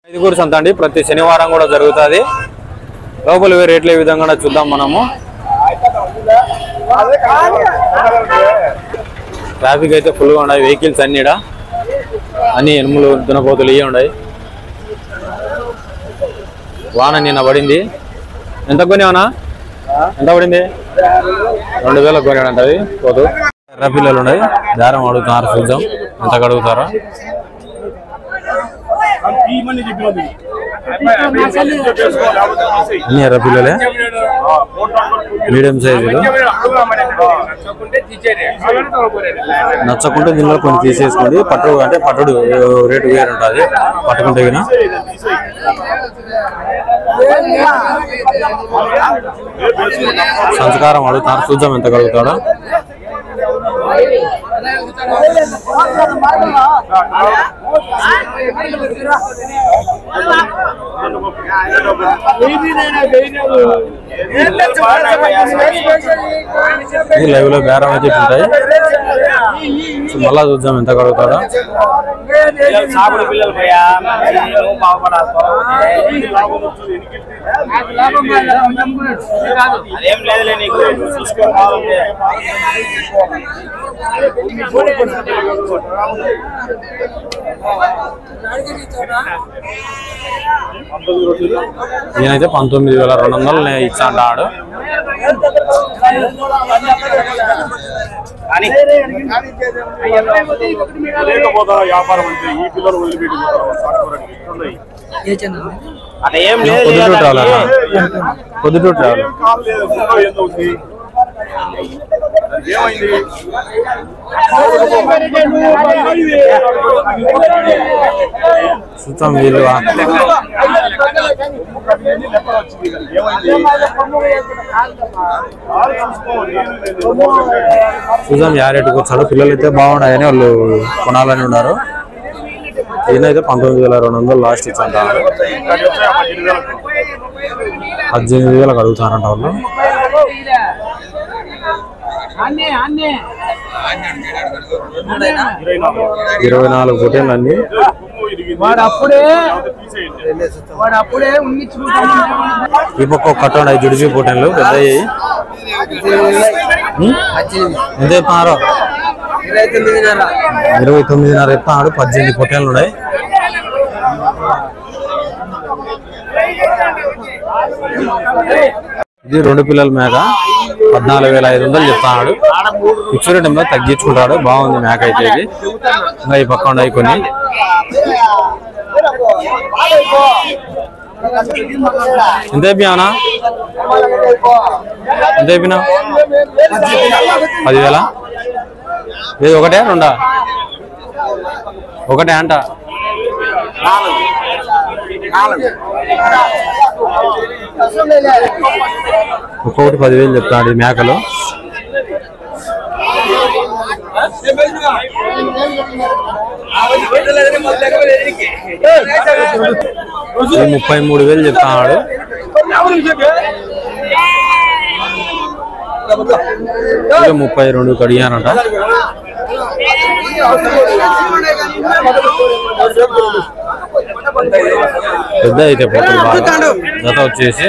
ఐదుగురు సంత అండి, ప్రతి శనివారం కూడా జరుగుతుంది. లోపల రేట్లు ఏ విధంగా చూద్దాం మనము. ట్రాఫిక్ అయితే ఫుల్గా ఉన్నాయి, వెహికల్స్ అన్ని ఎనుములు దునపోతులు ఇవే ఉన్నాయి. వాన నిన్న పడింది. ఎంత కొనేవనా? ఎంత పడింది? 2000 కొనేడంట. అది పోతు ఎర్ర పిల్లలు ఉన్నాయి, దారం అడుగుతున్నారు. చూద్దాం ఎంత అడుగుతారో. అన్ని ఎర్ర పిల్లలే, మీడియం సైజులు. నచ్చకుంటే దీనిలో కొన్ని తీసేసుకోండి. పట్టుడు అంటే పట్టుడు రేటు వేరు ఉంటుంది, పట్టుకుంటే వినా. సంస్కారం అడుగుతారు, చూద్దాం ఎంత కలుగుతాడో. లైవ్ లో బేరం అయితే ఉంటాయి, మళ్ళా చూద్దాం ఎంత కలుగుతాడో. నేనైతే 19,200 ఇచ్చా అంటాడు. వ్యాపారం అంటే ఈ పిల్లలు వదిలిపెట్టి పొద్దుటూరు రావాలి. చూద్దాం వీళ్ళు చూద్దాం యారేటుకు వచ్చాడు. పిల్లలు అయితే బాగున్నాయని వాళ్ళు కొనాలని ఉన్నారు. ఈయనైతే 19,200 లాస్ట్ ఇచ్చంట. 18,000 అడుగుతారంట వాళ్ళు. 24 పొట్టేళ్ళు అన్ని. ఈ పక్క కట్టండి జుడిపి పొట్టేళ్ళు పెద్ద. ఎంత చెప్తున్నారు? 29,500 చెప్తున్నాడు. 18 పొట్టేళ్ళు ఉన్నాయి. ఇది 2 పిల్లల మేక 14,500 చెప్తున్నాడు. ఫిక్స్డ్ టైంలో తగ్గించుకుంటాడు. బాగుంది మేక అయితే. ఇది ఇంకా ఈ పక్క ఉన్నాయి కొన్ని. ఎంత అయిపోయానా? ఎంత అయిపోయినా? 10,000. ఇది ఒకటే రెండా? ఒకటే అంట. ఒక్కొక్కటి 10,000 చెప్తాడు ఈ మేకలు. ఇది 33,000 చెప్తాడు. 32 కడిగానంట. పెద్ద అయితే పోతుంది బాగా. జత వచ్చేసి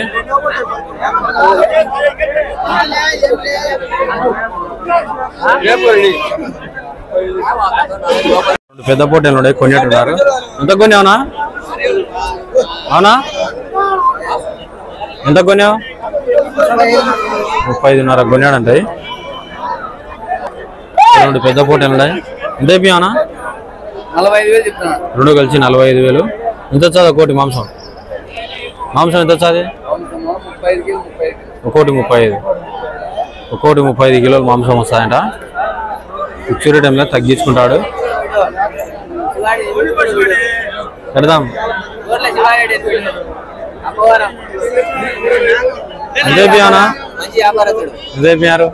పెద్ద పోటీలు ఉన్నాయి, కొనేట్టున్నారు. ఎంత కొన్నావునా? అవునా? ఎంత కొన్నావు? 35,500 కొన్నాడంటాయి. 2 పెద్ద పోటీలు ఉన్నాయి. ఎంత అయిపోయావునా? 45,000 చెప్తున్నా. 2 కలిసి 45,000. ఎంత వచ్చాది ఒకటి మాంసం? మాంసం ఎంత వచ్చాది? ఒకటి 35. ఒక్కోటి 35 కిలోలు మాంసం వస్తాయంట. ఫిక్స్డ్ టైంలో తగ్గించుకుంటాడు. పెడదాం. ఎంతైపోయానా? ఎంతైపోయారు?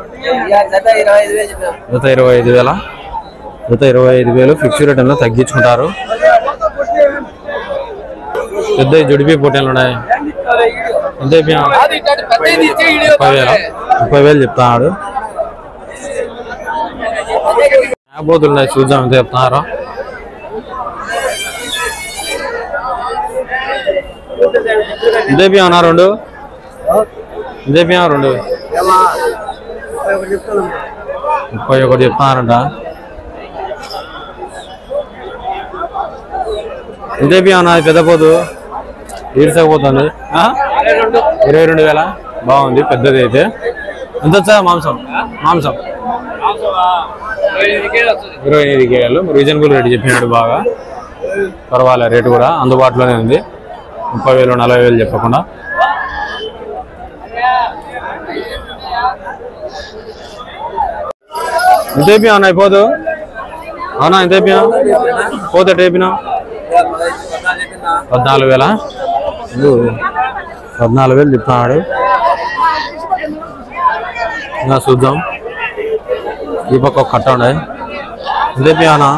జత 25,000. జత 25,000 ఫిక్స్డ్ టైంలో తగ్గించుకుంటారు. పెద్ద జుడిపి పొట్టేలు ఉన్నాయి. ఎంత అయిపోయా? 30,000 చెప్తున్నాడు. మేకపోతున్నాయి, చూద్దాం ఎంత చెప్తున్నారు. ఎంత చెప్పినా రెండు ఎంత చెప్పినా రెండు 31 చెప్తున్నారంట. ఎంత చెప్పినా పెద్ద పోతు ఈడ్చకపోతుంది. 22,000 బాగుంది పెద్దది అయితే. ఎంత వచ్చా మాంసం 28 కేజీలు రీజనబుల్ రేట్ చెప్పినాడు. బాగా పర్వాలే రేటు కూడా అందుబాటులోనే ఉంది. 30,000 40,000 చెప్పకుండా. ఎంత అయిపోయా అన్న అయిపోదు అవునా? ఎంత అయిపోయా పోతే అయిపోయినా 14,000 14,000 చెప్తున్నాడు. ఇంకా చూద్దాం. ఈ పక్క ఒక కట్ట ఉండే. ఎంత అయిపోయానా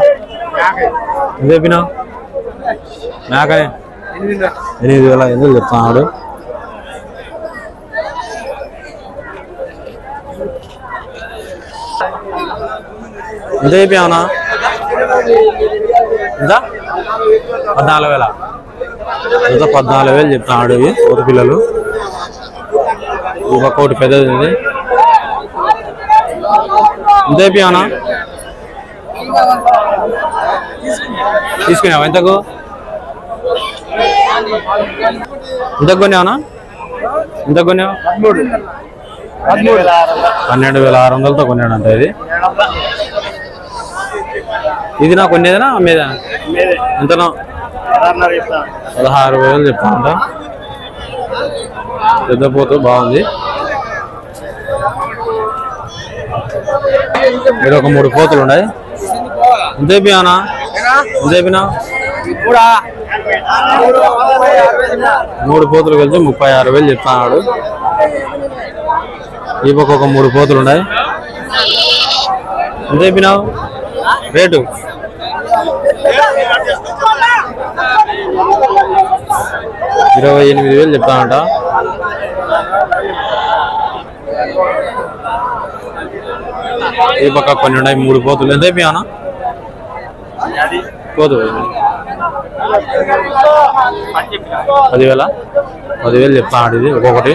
ఎంత అయిపోయినా మేకనే 8,000 ఎందుకు చెప్తున్నాడు. ఎంత అయిపోయానా ఎంత 14,000 ఎంత 14,000 చెప్తున్నాడు. ఇవి కోతి పిల్లలు. ఒక కోటి పెద్దది ఉంది. ఎంత అయిపోయానా తీసుకున్నావా? ఎంతకు కొన్నావునా? ఎంత కొన్నావు? 12,600తో కొన్నాడంట. ఇది నా కొనేదేనా అమ్మేదా? ఎంతనో 16,000 చెప్తానంట. పెద్ద పోతు బాగుంది. ఇక్కడ ఒక 3 పోతులు ఉన్నాయి. ఎంత అయిపోయానా ఎంత అయిపోయినా 3 పోతులు కలిసి 36,000 చెప్తున్నాడు. ఈ పక్క ఒక 3 పోతులు ఉన్నాయి. ఎంత అయిపోయినావు రేటు? 28,000 చెప్తానంట. ఈ పక్క కొన్ని ఉన్నాయి 3 పోతులు. ఎంత అయిపోయానా పోతు? 10,000 చెప్తాడు. ఇది ఒక్కొక్కటి.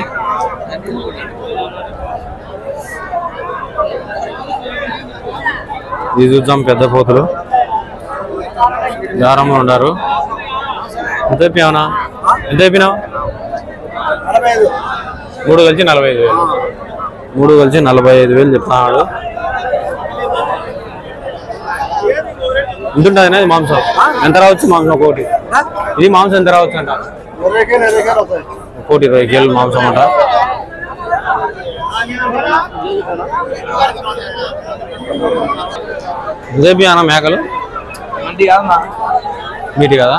ఇది చూద్దాం. పెద్ద పోతులు దారంలో ఉన్నారు. ఎంత అయిపోయావునా ఎంత అయిపోయినావు? 3 కలిసి 45,000 3 కలిసి 45,000 చెప్తున్నాడు. ఎంత ఉంటుంది మాంసం? ఎంత రావచ్చు మాంసం ఒకటి? ఇది మాంసం ఎంత రావచ్చు అంట? 1,20 కేజీలు మాంసం అంట. రేపు అన్న మేకలు మీటి కదా?